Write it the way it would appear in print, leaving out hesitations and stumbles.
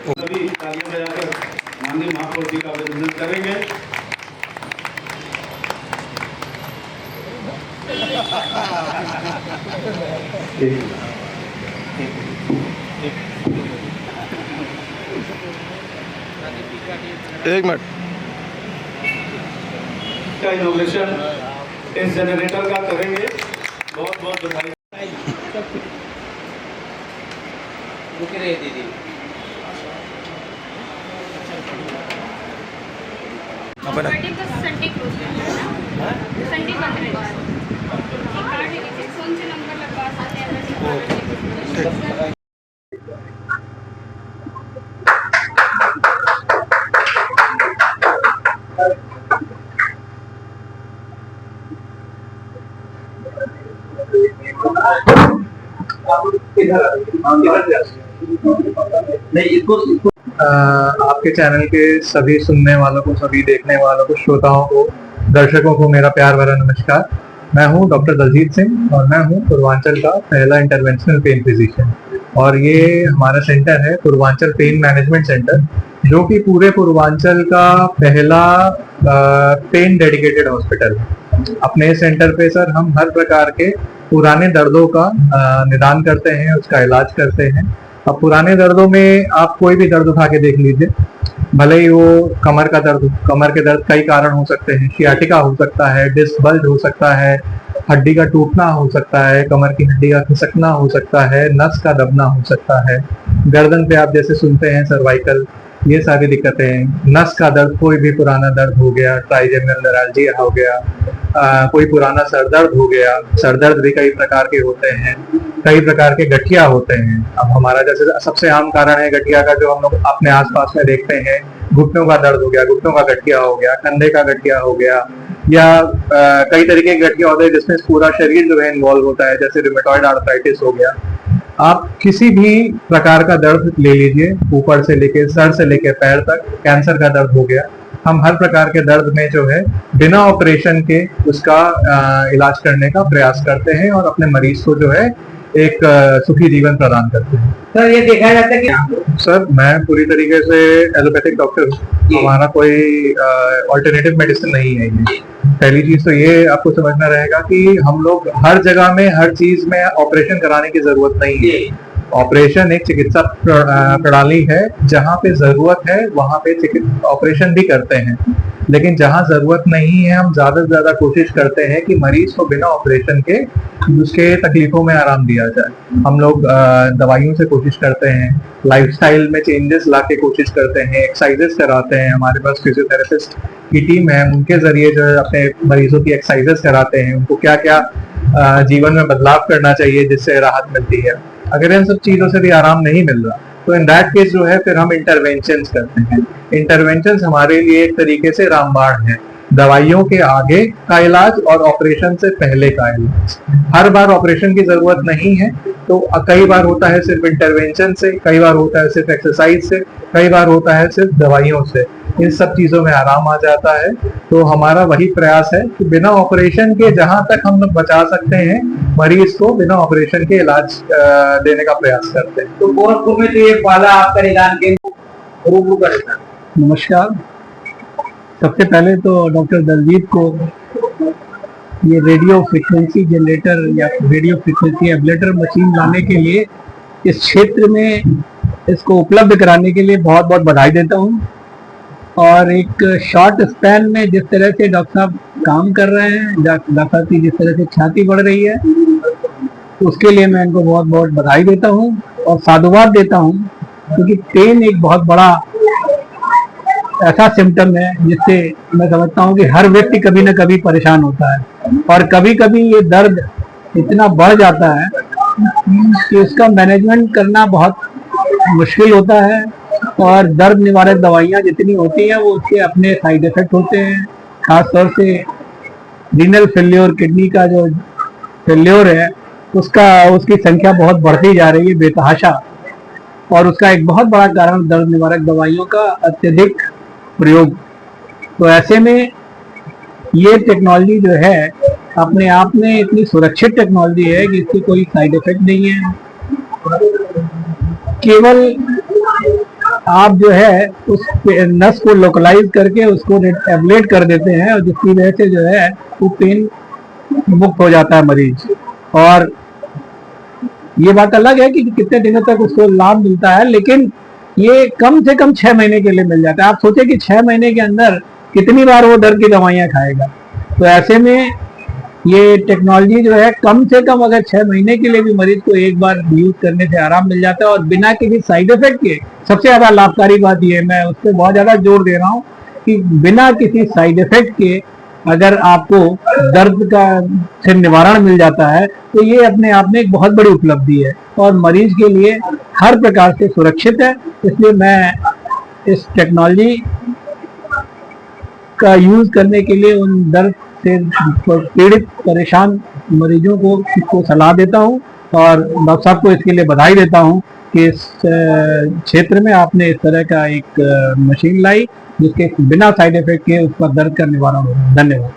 सभी तालियां बजाकर माननीय महापौर जी का अभिनंदन करेंगे। एक मिनट का इनॉग्रेशन इस जनरेटर का करेंगे। बहुत बहुत बधाई। रुक रहे दीदी। संडे क्लोज है, संडे बंद रहेगा। एक कार्ड है, फोन से नंबर लगवा सकते हैं। आपके चैनल के सभी सुनने वालों को, सभी देखने वालों को, श्रोताओं को, दर्शकों को मेरा प्यार भरा नमस्कार। मैं हूं डॉक्टर दलजीत सिंह और मैं हूं पूर्वांचल का पहला इंटरवेंशनल पेन फिजिशियन और ये हमारा सेंटर है पूर्वांचल पेन मैनेजमेंट सेंटर, जो कि पूरे पूर्वांचल का पहला पेन डेडिकेटेड हॉस्पिटल है। अपने सेंटर पे सर हम हर प्रकार के पुराने दर्दों का निदान करते हैं, उसका इलाज करते हैं। अब पुराने दर्दों में आप कोई भी दर्द उठा के देख लीजिए, भले ही वो कमर का दर्द, कमर के दर्द कई कारण हो सकते हैं, सियाटिका हो सकता है, डिस्क बल्ज हो सकता है, हड्डी का टूटना हो सकता है, कमर की हड्डी का खिसकना हो सकता है, नस का दबना हो सकता है, गर्दन पे आप जैसे सुनते हैं सर्वाइकल, ये सारी दिक्कतें, नस का दर्द, कोई भी पुराना दर्द हो गया, ट्राइजेमिनल नेराल्जिया हो गया, कोई पुराना सरदर्द हो गया। सरदर्द भी कई प्रकार के होते हैं, कई प्रकार के गठिया होते हैं। अब हमारा जैसे सबसे आम कारण है गठिया का, जो हम लोग अपने आसपास में देखते हैं, घुटनों का दर्द हो गया, घुटनों का गठिया हो गया, कंधे का गठिया हो गया, या कई तरीके के गठिया होते हैं जिसमें पूरा शरीर जो है इन्वॉल्व होता है, जैसे रूमेटॉइड आर्थराइटिस हो गया। आप किसी भी प्रकार का दर्द ले लीजिए, ऊपर से लेके सर से लेके पैर तक, कैंसर का दर्द हो गया, हम हर प्रकार के दर्द में जो है बिना ऑपरेशन के उसका इलाज करने का प्रयास करते हैं और अपने मरीज को जो है एक सुखी जीवन प्रदान करते हैं। सर ये देखा जाता है कि सर मैं पूरी तरीके से एलोपैथिक डॉक्टर हूँ, हमारा कोई ऑल्टरनेटिव मेडिसिन नहीं है ये। पहली चीज तो ये आपको समझना रहेगा कि हम लोग हर जगह में हर चीज में ऑपरेशन कराने की जरूरत नहीं है। ऑपरेशन एक चिकित्सा प्रणाली है, जहाँ पे जरूरत है वहाँ पे ऑपरेशन भी करते हैं, लेकिन जहाँ जरूरत नहीं है हम ज्यादा से ज्यादा कोशिश करते हैं कि मरीज को बिना ऑपरेशन के उसके तकलीफों में आराम दिया जाए। हम लोग दवाइयों से कोशिश करते हैं, लाइफस्टाइल में चेंजेस ला के कोशिश करते हैं, एक्सरसाइजेस कराते हैं, हमारे पास फिजियोथेरेपिस्ट की टीम है, उनके जरिए जो है अपने मरीजों की एक्सरसाइजेस कराते हैं, उनको क्या क्या जीवन में बदलाव करना चाहिए जिससे राहत मिलती है। अगर इन सब चीजों से भी आराम नहीं मिल रहा तो इन दैट केस जो है फिर हम इंटरवेंशंस करते हैं। इंटरवेंशंस हमारे लिए एक तरीके से रामबाण है, दवाइयों के आगे का इलाज और ऑपरेशन से पहले का इलाज। हर बार ऑपरेशन की जरूरत नहीं है, तो कई बार होता है सिर्फ इंटरवेंशन से, कई बार होता है सिर्फ एक्सरसाइज से, कई बार होता है सिर्फ दवाइयों से। इन सब चीजों में आराम आ जाता है। तो हमारा वही प्रयास है कि बिना ऑपरेशन के जहां तक हम लोग बचा सकते हैं मरीज को, बिना ऑपरेशन के इलाज देने का प्रयास करते हैं। तो गोरखपुर में तो ये पहला आपका निदान केंद्र। नमस्कार। सबसे पहले तो डॉक्टर दलजीत को ये रेडियो फ्रिक्वेंसी जनरेटर या रेडियो फ्रिक्वेंसी एबलेटर मशीन लाने के लिए, इस क्षेत्र में इसको उपलब्ध कराने के लिए बहुत बहुत बधाई देता हूँ। और एक शॉर्ट स्पैन में जिस तरह से डॉक्टर साहब काम कर रहे हैं, डॉक्टर साहब की जिस तरह से ख्याति बढ़ रही है, उसके लिए मैं इनको बहुत बहुत बधाई देता हूँ और साधुवाद देता हूँ, क्योंकि पेन एक बहुत बड़ा ऐसा सिम्टम है जिससे मैं समझता हूँ कि हर व्यक्ति कभी ना कभी परेशान होता है, और कभी कभी ये दर्द इतना बढ़ जाता है कि उसका मैनेजमेंट करना बहुत मुश्किल होता है। और दर्द निवारक दवाइयाँ जितनी होती हैं वो उसके अपने साइड इफेक्ट होते हैं। खासतौर से रीनल फेल्योर, किडनी का जो फेल्योर है उसकी संख्या बहुत बढ़ती जा रही है बेतहाशा, और उसका एक बहुत बड़ा कारण दर्द निवारक दवाइयों का अत्यधिक प्रयोग। तो ऐसे में ये टेक्नोलॉजी जो है अपने आप में इतनी सुरक्षित टेक्नोलॉजी है कि इसकी कोई साइड इफेक्ट नहीं है। केवल आप जो है उस नस को लोकलाइज करके उसको एब्लेट कर देते हैं, और जिसकी वजह से जो है वो पेन मुक्त हो जाता है मरीज। और ये बात अलग है कि कितने दिनों तक उसको लाभ मिलता है, लेकिन ये कम से कम 6 महीने के लिए मिल जाता है। आप सोचे कि 6 महीने के अंदर कितनी बार वो दर्द की दवाइयाँ खाएगा। तो ऐसे में ये टेक्नोलॉजी जो है कम से कम अगर 6 महीने के लिए भी मरीज को एक बार यूज करने से आराम मिल जाता है, और बिना किसी साइड इफेक्ट के। सबसे ज्यादा लाभकारी बात ये है, मैं उस पर बहुत ज्यादा जोर दे रहा हूँ कि बिना किसी साइड इफेक्ट के अगर आपको दर्द का से निवारण मिल जाता है तो ये अपने आप में एक बहुत बड़ी उपलब्धि है और मरीज के लिए हर प्रकार से सुरक्षित है। इसलिए मैं इस टेक्नोलॉजी का यूज करने के लिए उन दर्द से पीड़ित परेशान मरीजों को सलाह देता हूं, और डॉक्टर साहब को इसके लिए बधाई देता हूं कि इस क्षेत्र में आपने इस तरह का एक मशीन लाई जिसके बिना साइड इफेक्ट के उसका दर्द का निवारण हो। धन्यवाद।